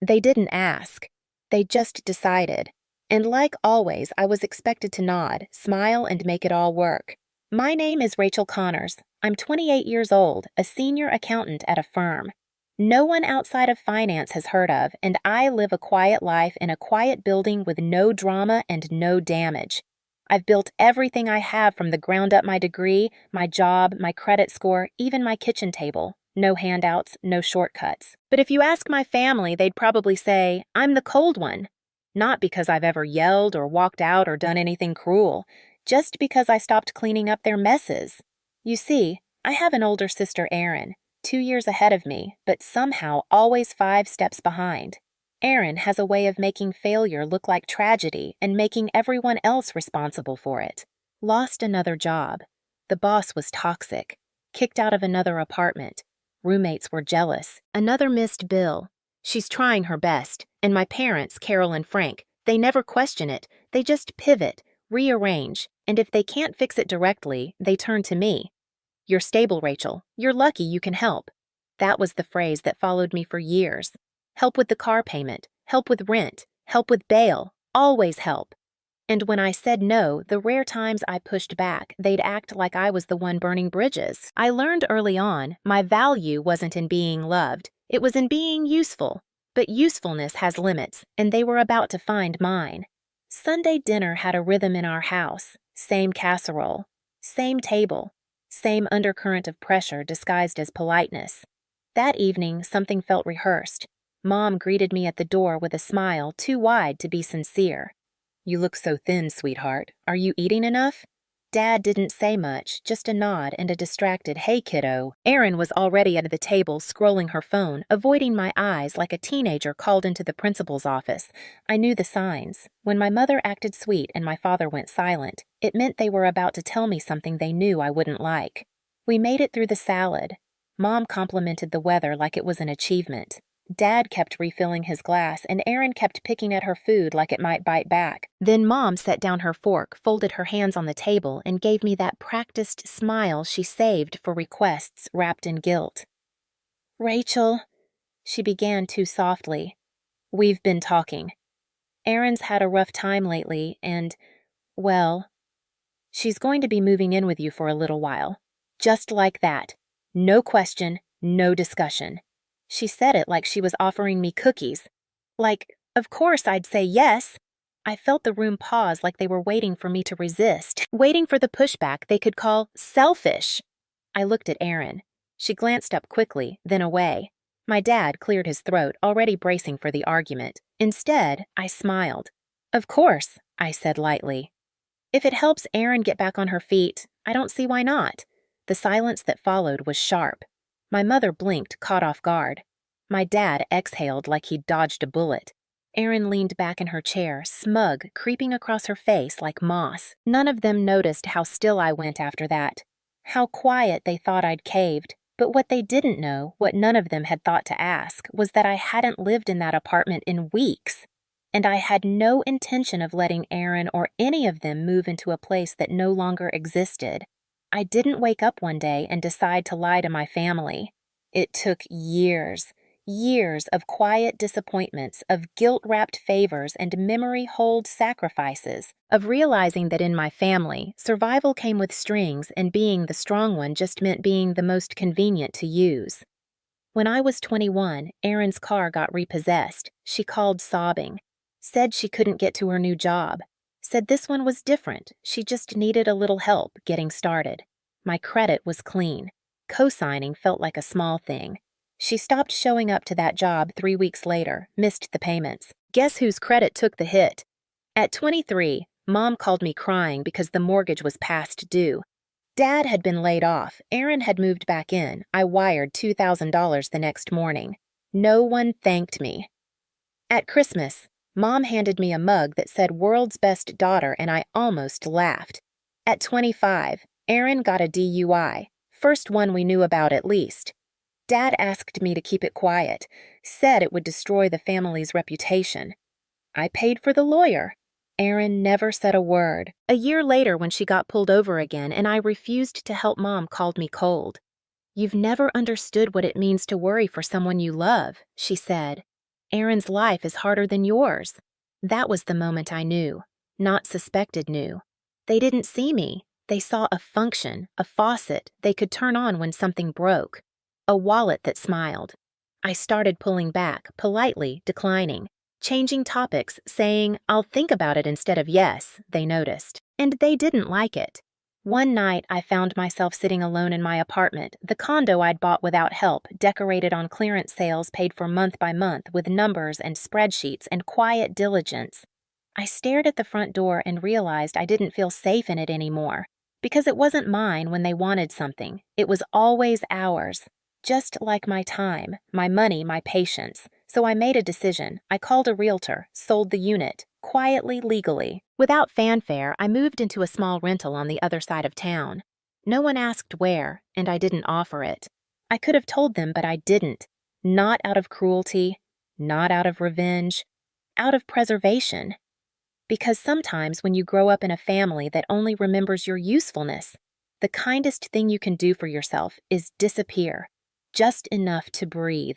They didn't ask. They just decided. And like always, I was expected to nod, smile, and make it all work. My name is Rachel Connors. I'm 28 years old, a senior accountant at a firm. No one outside of finance has heard of, and I live a quiet life in a quiet building with no drama and no damage. I've built everything I have from the ground up: my degree, my job, my credit score, even my kitchen table. No handouts, no shortcuts. But if you ask my family, they'd probably say, I'm the cold one. Not because I've ever yelled or walked out or done anything cruel, just because I stopped cleaning up their messes. You see, I have an older sister, Erin, 2 years ahead of me, but somehow always 5 steps behind. Erin has a way of making failure look like tragedy and making everyone else responsible for it. Lost another job. The boss was toxic. Kicked out of another apartment. Roommates were jealous. Another missed bill. She's trying her best, and my parents, Carol and Frank, they never question it. They just pivot, rearrange, and if they can't fix it directly, they turn to me. You're stable, Rachel. You're lucky you can help. That was the phrase that followed me for years. Help with the car payment, help with rent, help with bail, always help. And when I said no, the rare times I pushed back, they'd act like I was the one burning bridges. I learned early on my value wasn't in being loved, it was in being useful. But usefulness has limits, and they were about to find mine. Sunday dinner had a rhythm in our house. Same casserole, same table, same undercurrent of pressure disguised as politeness. That evening, something felt rehearsed. Mom greeted me at the door with a smile too wide to be sincere. You look so thin, sweetheart. Are you eating enough? Dad didn't say much, just a nod and a distracted, hey, kiddo. Erin was already at the table, scrolling her phone, avoiding my eyes like a teenager called into the principal's office. I knew the signs. When my mother acted sweet and my father went silent, it meant they were about to tell me something they knew I wouldn't like. We made it through the salad. Mom complimented the weather like it was an achievement. Dad kept refilling his glass, and Erin kept picking at her food like it might bite back. Then Mom set down her fork, folded her hands on the table, and gave me that practiced smile she saved for requests wrapped in guilt. Rachel, she began too softly. We've been talking. Erin's had a rough time lately, and, well, she's going to be moving in with you for a little while. Just like that. No question, no discussion. She said it like she was offering me cookies. Like, of course I'd say yes. I felt the room pause like they were waiting for me to resist, waiting for the pushback they could call selfish. I looked at Erin. She glanced up quickly, then away. My dad cleared his throat, already bracing for the argument. Instead, I smiled. Of course, I said lightly. If it helps Erin get back on her feet, I don't see why not. The silence that followed was sharp. My mother blinked, caught off guard. My dad exhaled like he'd dodged a bullet. Erin leaned back in her chair, smug, creeping across her face like moss. None of them noticed how still I went after that. How quiet they thought I'd caved. But what they didn't know, what none of them had thought to ask, was that I hadn't lived in that apartment in weeks. And I had no intention of letting Erin or any of them move into a place that no longer existed. I didn't wake up one day and decide to lie to my family. It took years of quiet disappointments, of guilt-wrapped favors and memory-hold sacrifices, of realizing that in my family, survival came with strings and being the strong one just meant being the most convenient to use. When I was 21, Erin's car got repossessed. She called sobbing, said she couldn't get to her new job. Said this one was different, she just needed a little help getting started. My credit was clean. Co-signing felt like a small thing. She stopped showing up to that job 3 weeks later, missed the payments. Guess whose credit took the hit? At 23, Mom called me crying because the mortgage was past due. Dad had been laid off, Erin had moved back in. I wired $2,000 the next morning. No one thanked me. At Christmas, Mom handed me a mug that said World's Best Daughter, and I almost laughed. At 25, Erin got a DUI, first one we knew about at least. Dad asked me to keep it quiet, said it would destroy the family's reputation. I paid for the lawyer. Erin never said a word. A year later, when she got pulled over again and I refused to help, Mom called me cold. You've never understood what it means to worry for someone you love, she said. Aaron's life is harder than yours. That was the moment I knew, not suspected knew. They didn't see me. They saw a function, a faucet they could turn on when something broke, a wallet that smiled. I started pulling back, politely declining, changing topics, saying, "I'll think about it" instead of "yes," they noticed. And they didn't like it. One night, I found myself sitting alone in my apartment, the condo I'd bought without help, decorated on clearance sales paid for month by month with numbers and spreadsheets and quiet diligence. I stared at the front door and realized I didn't feel safe in it anymore. Because it wasn't mine when they wanted something. It was always ours. Just like my time, my money, my patience. So I made a decision. I called a realtor, sold the unit, quietly, legally. Without fanfare, I moved into a small rental on the other side of town. No one asked where, and I didn't offer it. I could have told them, but I didn't. Not out of cruelty, not out of revenge, out of preservation. Because sometimes when you grow up in a family that only remembers your usefulness, the kindest thing you can do for yourself is disappear, just enough to breathe.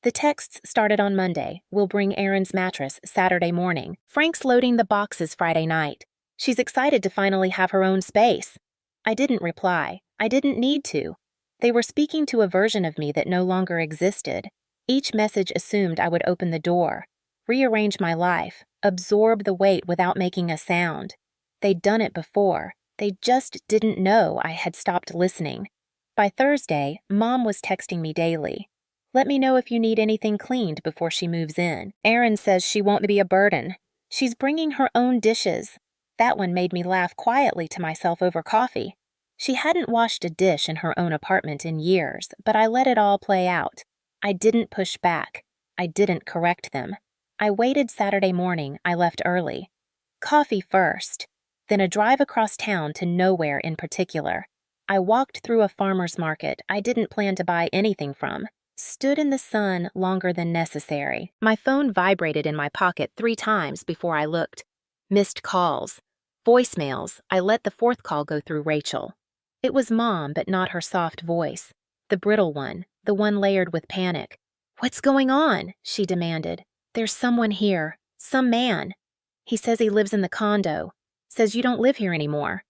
The texts started on Monday. We'll bring Erin's mattress Saturday morning. Frank's loading the boxes Friday night. She's excited to finally have her own space. I didn't reply. I didn't need to. They were speaking to a version of me that no longer existed. Each message assumed I would open the door, rearrange my life, absorb the weight without making a sound. They'd done it before. They just didn't know I had stopped listening. By Thursday, Mom was texting me daily. "Let me know if you need anything cleaned before she moves in. Erin says she won't be a burden. She's bringing her own dishes." That one made me laugh quietly to myself over coffee. She hadn't washed a dish in her own apartment in years, but I let it all play out. I didn't push back. I didn't correct them. I waited Saturday morning. I left early. Coffee first, then a drive across town to nowhere in particular. I walked through a farmer's market I didn't plan to buy anything from. Stood in the sun longer than necessary. My phone vibrated in my pocket 3 times before I looked. Missed calls. Voicemails. I let the 4th call go through Rachel. It was Mom, but not her soft voice. The brittle one, the one layered with panic. "What's going on?" she demanded. "There's someone here. Some man. He says he lives in the condo. Says you don't live here anymore."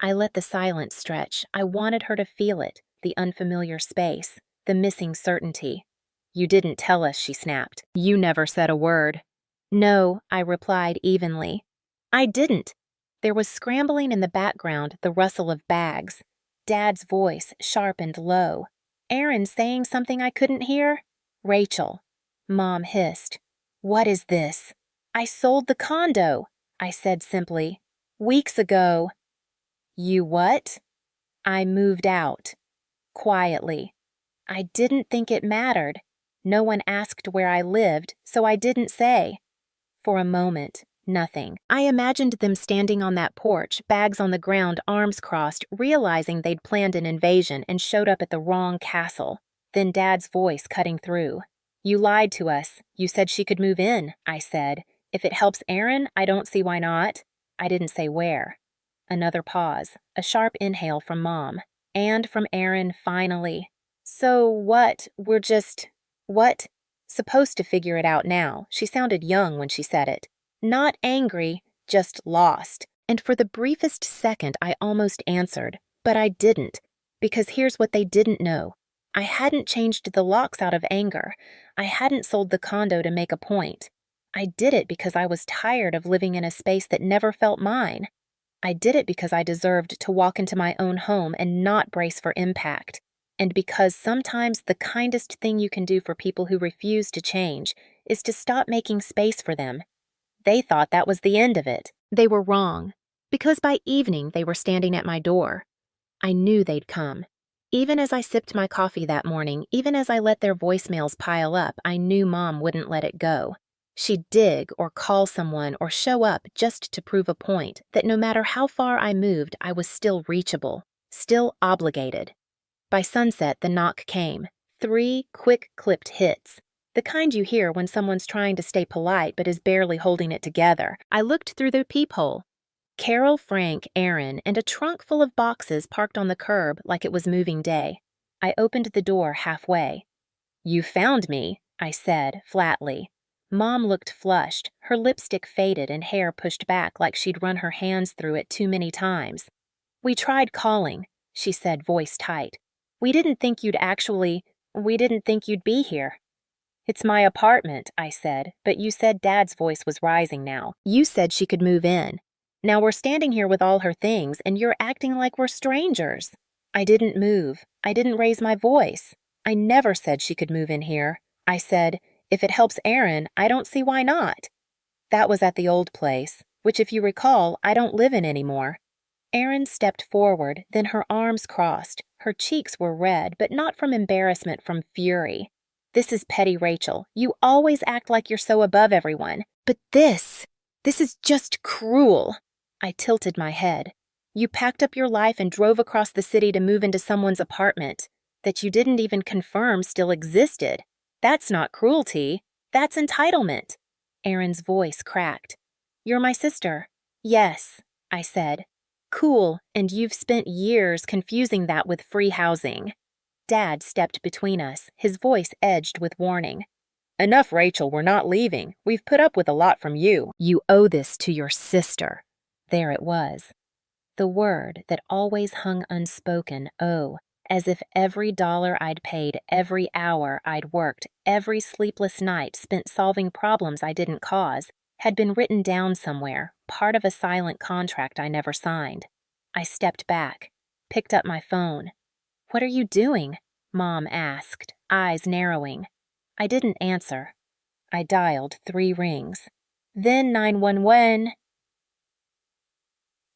I let the silence stretch. I wanted her to feel it, the unfamiliar space, the missing certainty. "You didn't tell us," she snapped. "You never said a word." "No," I replied evenly. "I didn't." There was scrambling in the background, the rustle of bags. Dad's voice, sharp and low. "Erin saying something I couldn't hear?" "Rachel." Mom hissed. "What is this?" "I sold the condo," I said simply. "Weeks ago." "You what?" "I moved out." Quietly. I didn't think it mattered. No one asked where I lived, so I didn't say. For a moment, nothing. I imagined them standing on that porch, bags on the ground, arms crossed, realizing they'd planned an invasion and showed up at the wrong castle. Then Dad's voice cutting through. "You lied to us. You said she could move in," I said. "If it helps Erin, I don't see why not." I didn't say where. Another pause, a sharp inhale from Mom, and from Erin finally. "So what? We're just..." "What?" Supposed to figure it out now. She sounded young when she said it. Not angry, just lost. And for the briefest second, I almost answered. But I didn't. Because here's what they didn't know. I hadn't changed the locks out of anger. I hadn't sold the condo to make a point. I did it because I was tired of living in a space that never felt mine. I did it because I deserved to walk into my own home and not brace for impact. And because sometimes the kindest thing you can do for people who refuse to change is to stop making space for them. They thought that was the end of it. They were wrong. Because by evening they were standing at my door. I knew they'd come. Even as I sipped my coffee that morning, even as I let their voicemails pile up, I knew Mom wouldn't let it go. She'd dig or call someone or show up just to prove a point that no matter how far I moved, I was still reachable, still obligated. By sunset, the knock came. 3 quick-clipped hits. The kind you hear when someone's trying to stay polite but is barely holding it together. I looked through the peephole. Carol, Frank, Erin, and a trunk full of boxes parked on the curb like it was moving day. I opened the door halfway. "You found me," I said, flatly. Mom looked flushed, her lipstick faded and hair pushed back like she'd run her hands through it too many times. "We tried calling," she said, voice tight. We didn't think you'd be here." "It's my apartment," I said, but you said Dad's voice was rising now. "You said she could move in. Now we're standing here with all her things, and you're acting like we're strangers." "I didn't move. I didn't raise my voice. I never said she could move in here. I said, if it helps Aaron, I don't see why not." "That was at the old place, which, if you recall, I don't live in anymore." Erin stepped forward, then her arms crossed. Her cheeks were red, but not from embarrassment, from fury. "This is petty, Rachel. You always act like you're so above everyone. But this is just cruel." I tilted my head. "You packed up your life and drove across the city to move into someone's apartment that you didn't even confirm still existed. That's not cruelty. That's entitlement." Erin's voice cracked. "You're my sister." "Yes," I said. "Cool, and you've spent years confusing that with free housing." Dad stepped between us, his voice edged with warning. "Enough, Rachel, we're not leaving. We've put up with a lot from you. You owe this to your sister." There it was. The word that always hung unspoken, "owe," as if every dollar I'd paid, every hour I'd worked, every sleepless night spent solving problems I didn't cause, had been written down somewhere, part of a silent contract I never signed. I stepped back, picked up my phone. "What are you doing?" Mom asked, eyes narrowing. I didn't answer. I dialed 3 rings. Then 911.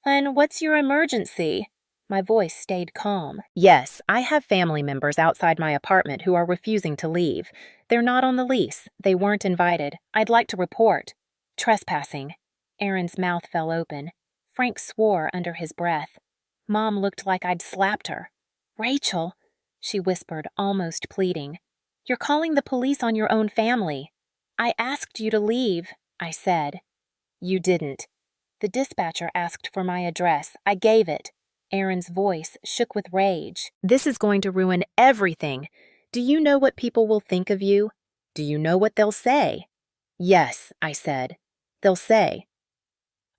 "And what's your emergency?" My voice stayed calm. "Yes, I have family members outside my apartment who are refusing to leave. They're not on the lease. They weren't invited. I'd like to report." "Trespassing." Erin's mouth fell open. Frank swore under his breath. Mom looked like I'd slapped her. "Rachel," she whispered, almost pleading, "you're calling the police on your own family." "I asked you to leave," I said. "You didn't. The dispatcher asked for my address. I gave it." Erin's voice shook with rage. "This is going to ruin everything. Do you know what people will think of you? Do you know what they'll say?" "Yes," I said. "They'll say."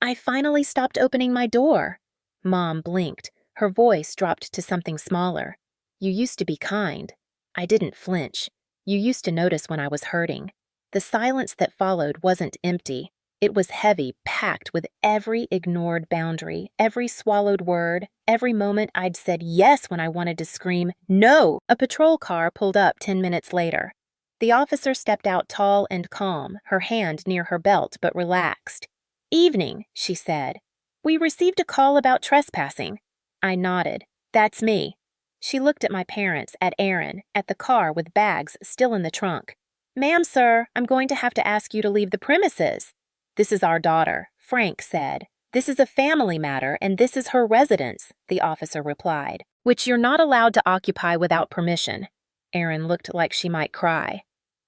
I finally stopped opening my door. Mom blinked. Her voice dropped to something smaller. "You used to be kind." I didn't flinch. "You used to notice when I was hurting." The silence that followed wasn't empty. It was heavy, packed with every ignored boundary, every swallowed word, every moment I'd said yes when I wanted to scream, "No!" A patrol car pulled up 10 minutes later. The officer stepped out tall and calm, her hand near her belt but relaxed. "Evening," she said. "We received a call about trespassing." I nodded. "That's me." She looked at my parents, at Aaron, at the car with bags still in the trunk. "Ma'am, sir, I'm going to have to ask you to leave the premises." "This is our daughter," Frank said. "This is a family matter, and this is her residence," the officer replied, "which you're not allowed to occupy without permission." Aaron looked like she might cry.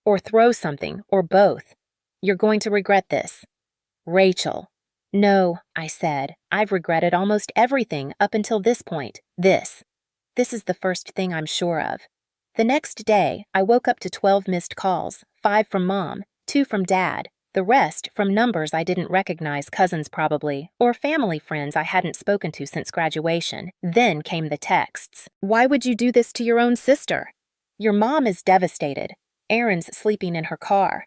"Or throw something, or both. You're going to regret this." "Rachel." "No," I said. "I've regretted almost everything up until this point. This is the first thing I'm sure of." The next day, I woke up to 12 missed calls, 5 from Mom, 2 from Dad, the rest from numbers I didn't recognize, cousins probably, or family friends I hadn't spoken to since graduation. Then came the texts. "Why would you do this to your own sister?" "Your mom is devastated. Erin's sleeping in her car."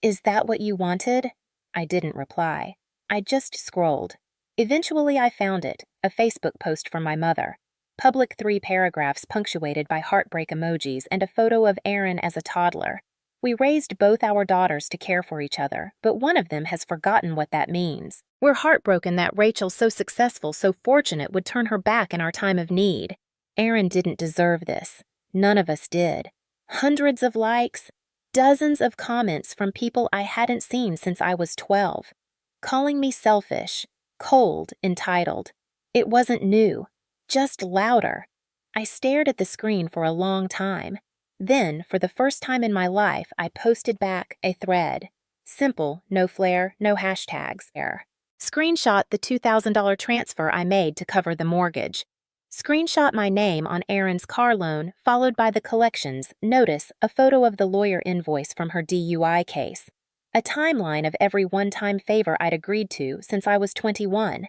"Is that what you wanted?" I didn't reply. I just scrolled. Eventually I found it, a Facebook post from my mother. Public 3 paragraphs punctuated by heartbreak emojis and a photo of Erin as a toddler. "We raised both our daughters to care for each other, but one of them has forgotten what that means. We're heartbroken that Rachel, so successful, so fortunate, would turn her back in our time of need. Aaron didn't deserve this. None of us did." Hundreds of likes, dozens of comments from people I hadn't seen since I was 12. Calling me selfish, cold, entitled. It wasn't new, just louder. I stared at the screen for a long time. Then, for the first time in my life, I posted back a thread. Simple, no flair, no hashtags. Screenshot the $2,000 transfer I made to cover the mortgage. Screenshot my name on Erin's car loan, followed by the collections. Notice a photo of the lawyer invoice from her DUI case. A timeline of every one-time favor I'd agreed to since I was 21.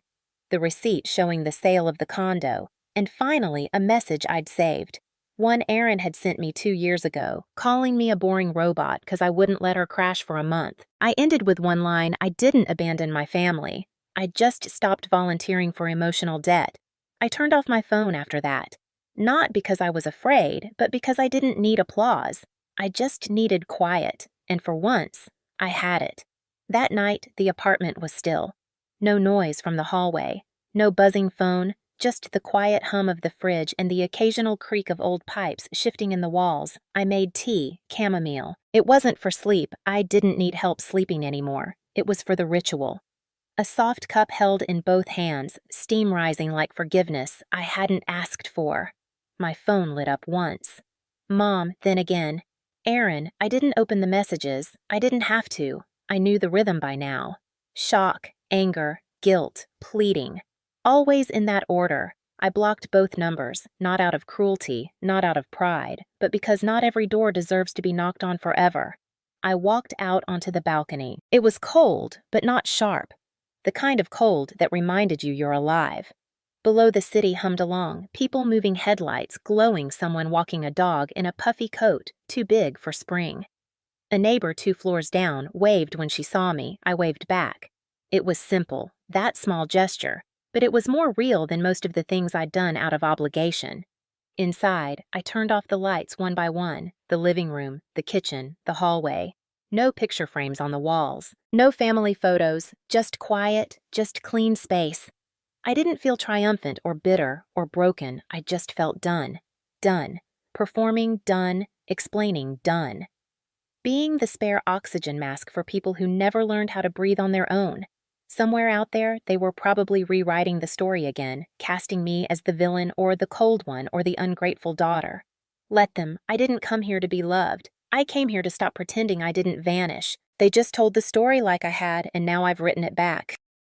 The receipt showing the sale of the condo. And finally, a message I'd saved. One Erin had sent me 2 years ago, calling me a boring robot because I wouldn't let her crash for a month. I ended with one line, I didn't abandon my family. I just stopped volunteering for emotional debt. I turned off my phone after that. Not because I was afraid, but because I didn't need applause. I just needed quiet, and for once, I had it. That night, the apartment was still. No noise from the hallway, no buzzing phone, just the quiet hum of the fridge and the occasional creak of old pipes shifting in the walls. I made tea, chamomile. It wasn't for sleep. I didn't need help sleeping anymore. It was for the ritual. A soft cup held in both hands, steam rising like forgiveness I hadn't asked for. My phone lit up once. Mom, then again. Erin, I didn't open the messages. I didn't have to. I knew the rhythm by now. Shock, anger, guilt, pleading. Always in that order. I blocked both numbers, not out of cruelty, not out of pride, but because not every door deserves to be knocked on forever. I walked out onto the balcony. It was cold, but not sharp. The kind of cold that reminded you you're alive. Below the city hummed along, people moving headlights, glowing someone walking a dog in a puffy coat, too big for spring. A neighbor 2 floors down waved when she saw me. I waved back. It was simple, that small gesture, but it was more real than most of the things I'd done out of obligation. Inside, I turned off the lights one by one, the living room, the kitchen, the hallway. No picture frames on the walls, no family photos, just quiet, just clean space. I didn't feel triumphant or bitter or broken. I just felt done. Done. Performing, done. Explaining, done. Being the spare oxygen mask for people who never learned how to breathe on their own. Somewhere out there, they were probably rewriting the story again, casting me as the villain or the cold one or the ungrateful daughter. Let them. I didn't come here to be loved. I came here to stop pretending I didn't vanish. They just told the story like I had, and now I've written it back.